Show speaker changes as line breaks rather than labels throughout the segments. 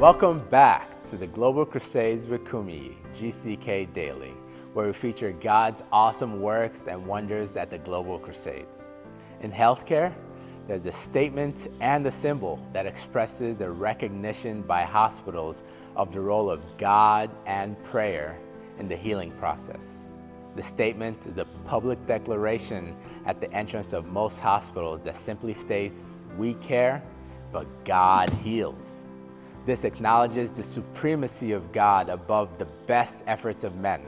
Welcome back to the Global Crusades with Kumuyi, GCK Daily, where we feature God's awesome works and wonders at the Global Crusades. In healthcare, there's a statement and a symbol that expresses a recognition by hospitals of the role of God and prayer in the healing process. The statement is a public declaration at the entrance of most hospitals that simply states, "We care, but God heals." This acknowledges the supremacy of God above the best efforts of men.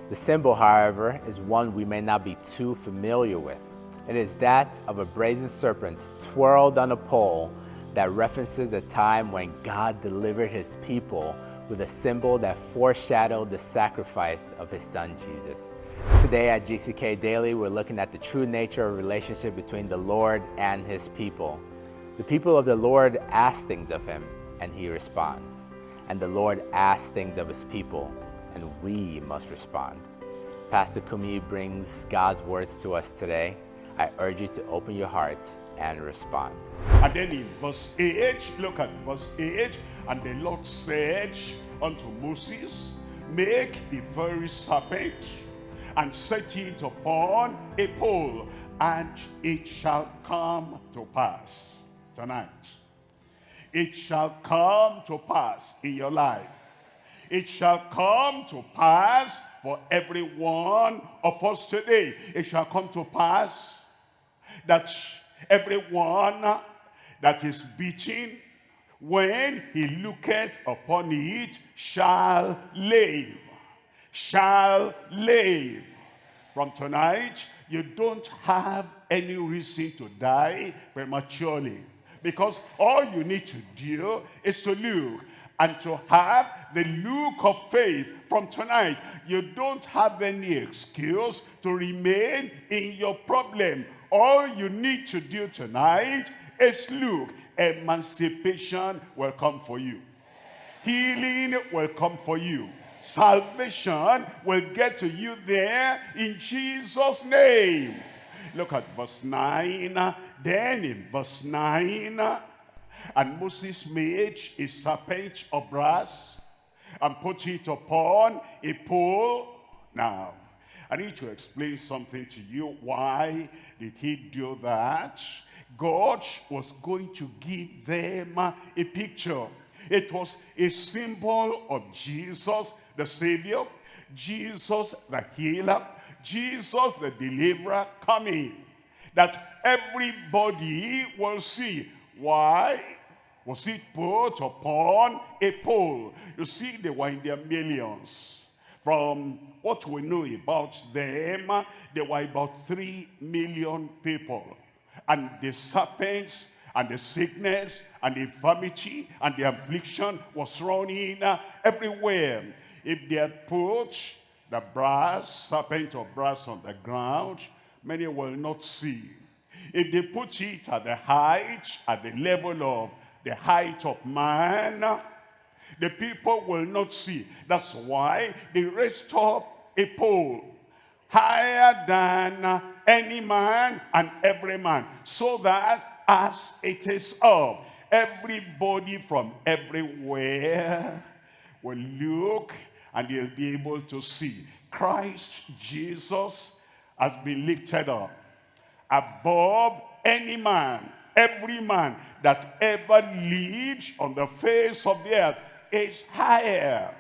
The symbol, however, is one we may not be too familiar with. It is that of a brazen serpent twirled on a pole that references a time when God delivered his people with a symbol that foreshadowed the sacrifice of his son Jesus. Today at GCK Daily, we're looking at the true nature of relationship between the Lord and his people. The people of the Lord ask things of him, and he responds. And the Lord asks things of his people, and we must respond. Pastor Kumuyi brings God's words to us today. I urge you to open your heart and respond.
And then in verse 8, look at verse 8. And the Lord said unto Moses, make a fiery serpent, and set it upon a pole, and it shall come to pass tonight. It shall come to pass in your life. It shall come to pass for every one of us today. It shall come to pass that everyone that is beaten, when he looketh upon it, shall live. Shall live. From tonight, you don't have any reason to die prematurely, because all you need to do is to look and to have the look of faith. From tonight, you don't have any excuse to remain in your problem. All you need to do tonight is look. Emancipation will come for you. Healing will come for you. Salvation will get to you there in Jesus' name. Look at verse 9. Then in verse 9, and Moses made a serpent of brass and put it upon a pole. Now, I need to explain something to you. Why did he do that? God was going to give them a picture. It was a symbol of Jesus, the Savior, Jesus, the healer, Jesus, the deliverer, coming, that everybody will see. Why was it put upon a pole? You see, they were in their millions. From what we know about them, there were about 3 million people. And the serpents and the sickness and the infirmity and the affliction was running everywhere. If they had put the serpent of brass on the ground, many will not see. If they put it at the height, at the level of the height of man, the people will not see. That's why they raised up a pole higher than any man and every man, so that as it is up, everybody from everywhere will look and they'll be able to see. Christ Jesus has been lifted up above any man. Every man that ever lived on the face of the earth is higher,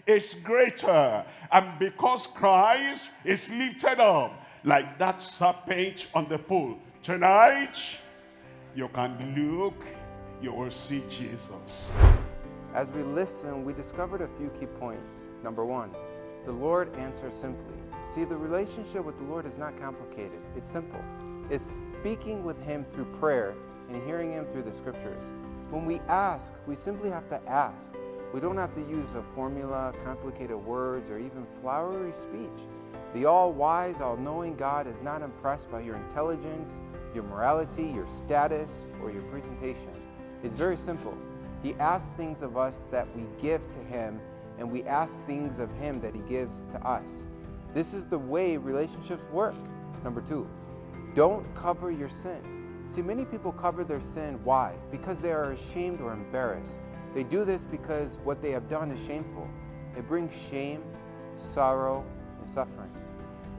is greater. And because Christ is lifted up like that serpent on the pole, tonight you can look, you will see Jesus.
As we listen, we discovered a few key points. Number one, the Lord answers simply. See, the relationship with the Lord is not complicated. It's simple. It's speaking with him through prayer and hearing him through the scriptures. When we ask, we simply have to ask. We don't have to use a formula, complicated words, or even flowery speech. The all-wise, all-knowing God is not impressed by your intelligence, your morality, your status, or your presentation. It's very simple. He asks things of us that we give to him, and we ask things of him that he gives to us. This is the way relationships work. Number two, don't cover your sin. See, many people cover their sin. Why? Because they are ashamed or embarrassed. They do this because what they have done is shameful. It brings shame, sorrow, and suffering.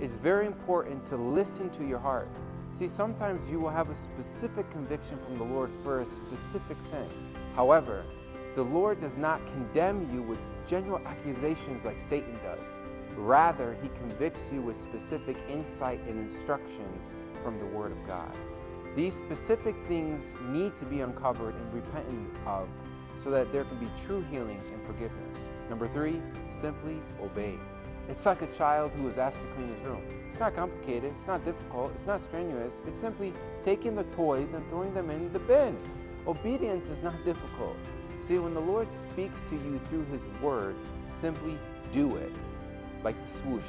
It's very important to listen to your heart. See, sometimes you will have a specific conviction from the Lord for a specific sin. However, the Lord does not condemn you with general accusations like Satan does. Rather, he convicts you with specific insight and instructions from the Word of God. These specific things need to be uncovered and repented of so that there can be true healing and forgiveness. Number 3, simply obey. It's like a child who is asked to clean his room. It's not complicated, it's not difficult, it's not strenuous. It's simply taking the toys and throwing them in the bin. Obedience is not difficult. See, when the Lord speaks to you through His Word, simply do it. Like the swoosh.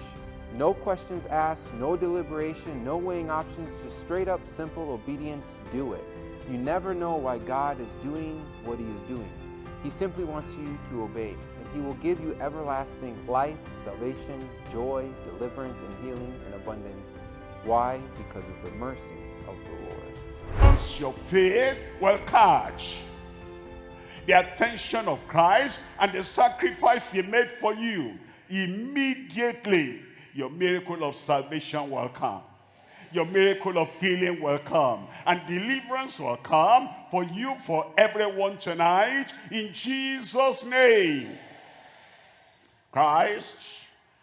No questions asked, no deliberation, no weighing options, just straight up simple obedience, do it. You never know why God is doing what He is doing. He simply wants you to obey, and He will give you everlasting life, salvation, joy, deliverance, and healing in abundance. Why? Because of the mercy of the Lord.
Once your faith will catch the attention of Christ and the sacrifice He made for you, immediately your miracle of salvation will come. Your miracle of healing will come. And deliverance will come for you, for everyone tonight, in Jesus' name. Christ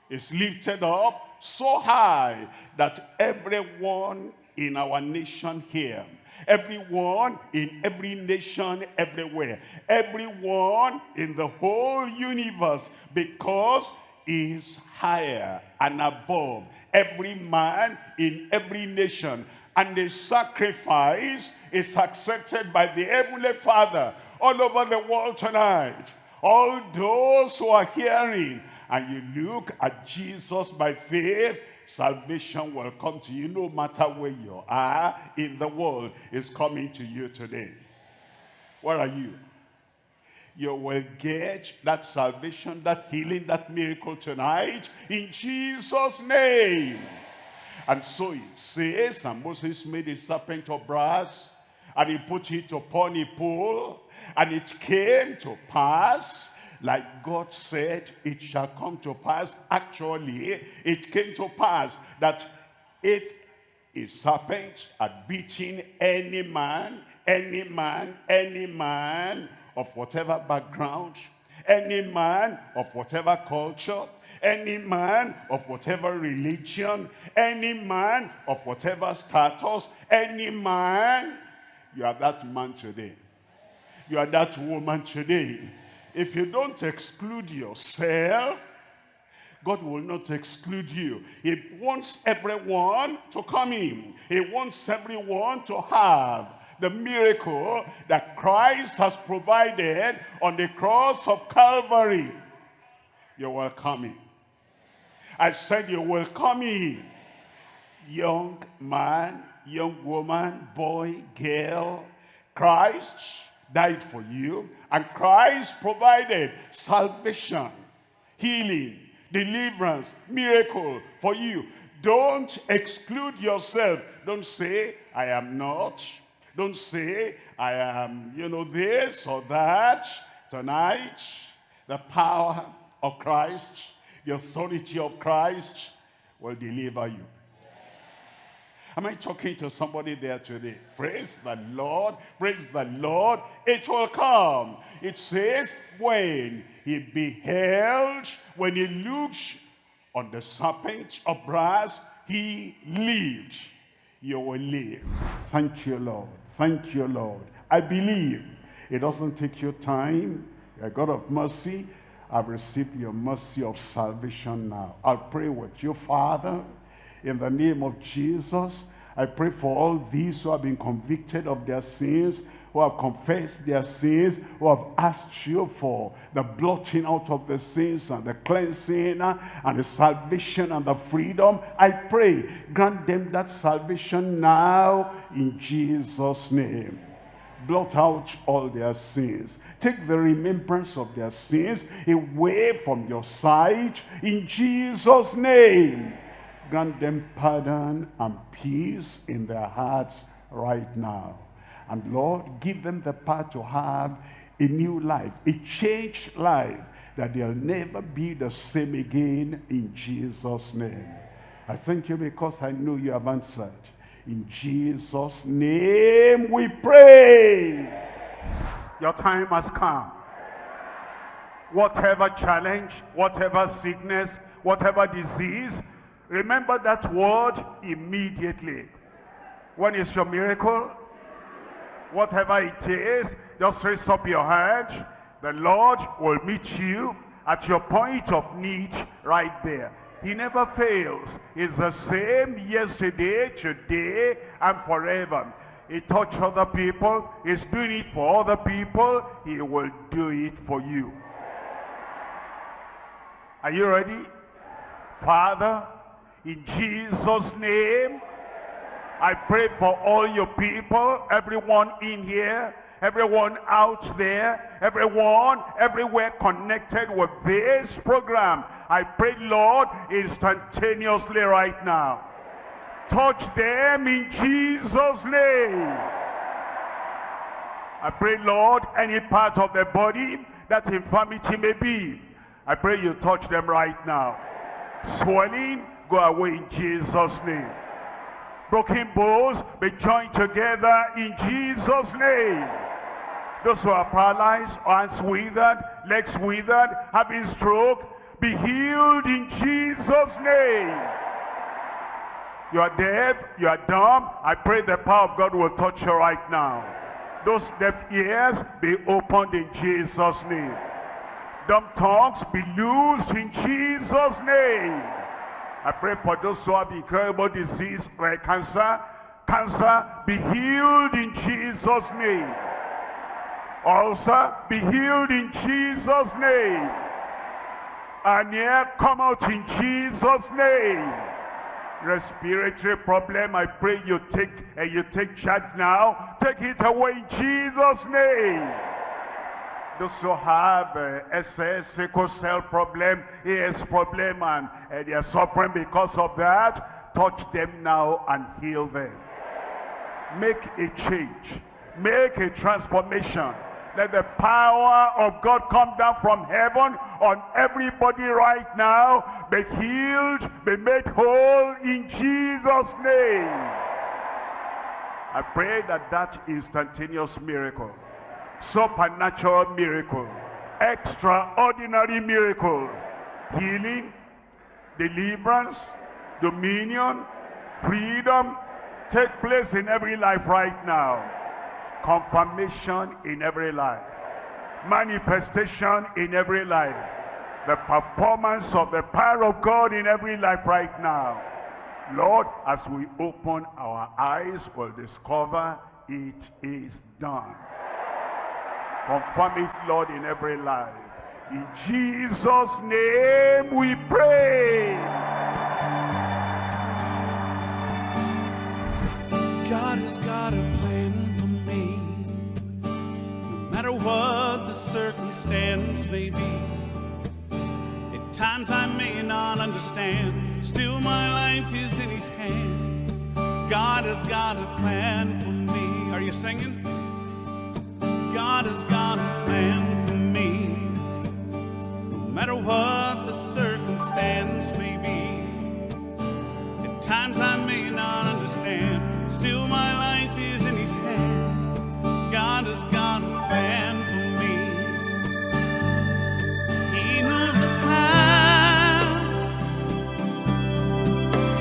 is lifted up so high that everyone in our nation here, everyone in every nation everywhere, everyone in the whole universe, because He is higher and above every man in every nation, and the sacrifice is accepted by the Heavenly Father all over the world tonight. All those who are hearing, and you look at Jesus by faith, salvation will come to you no matter where you are in the world. It's coming to you today. Where are you? You will get that salvation, that healing, that miracle tonight in Jesus' name. And so it says, and Moses made a serpent of brass, and he put it upon a pole, and it came to pass, like God said, it shall come to pass. Actually, it came to pass that if a serpent had beaten any man of whatever background, any man of whatever culture, any man of whatever religion, any man of whatever status, any man, you are that man today. You are that woman today. If you don't exclude yourself, God will not exclude you. He wants everyone to come in. He wants everyone to have the miracle that Christ has provided on the cross of Calvary. You will come in. I said you will come in. Young man, young woman, boy, girl, Christ died for you, and Christ provided salvation, healing, deliverance, miracle for you. Don't exclude yourself. Don't say, I am not. Don't say, I am, this or that. Tonight, the power of Christ, the authority of Christ will deliver you. Am I talking to somebody there today? Praise the Lord. Praise the Lord. It will come. It says, when he beheld, when he looked on the serpent of brass, he lived. You will live. Thank you, Lord. Thank you, Lord. I believe. It doesn't take you time. You're a God of mercy. I've received your mercy of salvation now. I'll pray with you, Father. In the name of Jesus, I pray for all these who have been convicted of their sins, who have confessed their sins, who have asked you for the blotting out of the sins and the cleansing and the salvation and the freedom. I pray, grant them that salvation now in Jesus' name. Blot out all their sins. Take the remembrance of their sins away from your sight in Jesus' name. Grant them pardon and peace in their hearts right now. And Lord, give them the power to have a new life, a changed life, that they'll never be the same again in Jesus' name. I thank you because I know you have answered. In Jesus' name we pray. Your time has come. Whatever challenge, whatever sickness, whatever disease, remember that word immediately. When is your miracle? Whatever it is, just raise up your hand. The Lord will meet you at your point of need right there. He never fails. He's the same yesterday, today, and forever. He touched other people. He's doing it for other people. He will do it for you. Are you ready? Father, in Jesus' name, I pray for all your people, everyone in here, everyone out there, everyone everywhere connected with this program. I pray, Lord, instantaneously right now. Touch them in Jesus' name. I pray, Lord, any part of the body that infirmity may be, I pray you touch them right now. Swelling, go away in Jesus' name. Broken bones be joined together in Jesus' name. Those who are paralyzed, hands withered, legs withered, having stroke, be healed in Jesus' name. You are deaf, you are dumb, I pray the power of God will touch you right now. Those deaf ears be opened in Jesus' name. Dumb tongues be loosed in Jesus' name. I pray for those who have incurable disease like cancer. Cancer, be healed in Jesus' name. Ulcer, be healed in Jesus' name. Hernia, come out in Jesus' name. Respiratory problem, I pray you take charge now. Take it away in Jesus' name. Those who have SS, sickle cell problem, AS problem, and they are suffering because of that, touch them now and heal them. Make a change. Make a transformation. Let the power of God come down from heaven on everybody right now. Be healed, be made whole in Jesus' name. I pray that instantaneous miracle, supernatural miracle, extraordinary miracle, healing, deliverance, dominion, freedom, take place in every life right now. Confirmation in every life, manifestation in every life, the performance of the power of God in every life right now. Lord, as we open our eyes, we'll discover it is done. Confirm it, Lord, in every life. In Jesus' name we pray.
God has got a plan for me. No matter what the circumstance may be. At times I may not understand, still my life is in His hands. God has got a plan for me. Are you singing? God has got a plan for me. No matter what the circumstance may be. At times I may not understand, still my life is in His hands. God has got a plan for me. He knows the past.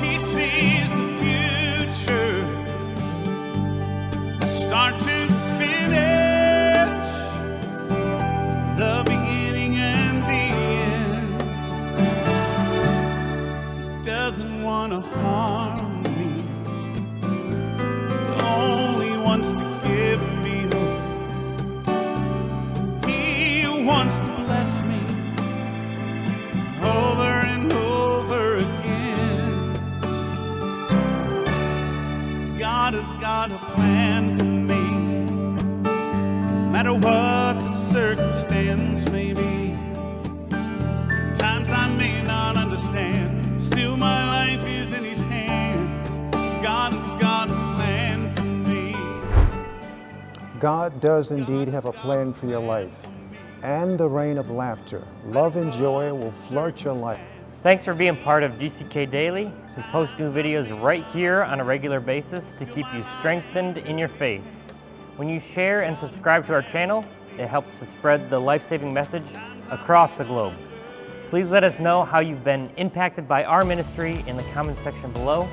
He sees the future. The start to the finish. The beginning and the end. He doesn't want to harm me. Only wants to give me hope. He wants to bless me over and over again. God has got a plan for me. No matter what the circumstance may be. Times I may not understand, still my life is in His hands. God has got a plan for me.
God does indeed have a plan for your life, and the reign of laughter, love, and joy will flood your life.
Thanks for being part of GCK Daily. We post new videos right here on a regular basis to keep you strengthened in your faith. When you share and subscribe to our channel, it helps to spread the life-saving message across the globe. Please let us know how you've been impacted by our ministry in the comment section below.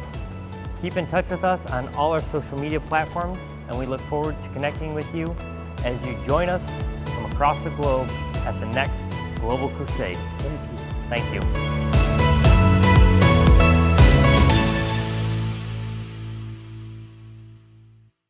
Keep in touch with us on all our social media platforms, and we look forward to connecting with you as you join us from across the globe at the next Global Crusade. Thank you.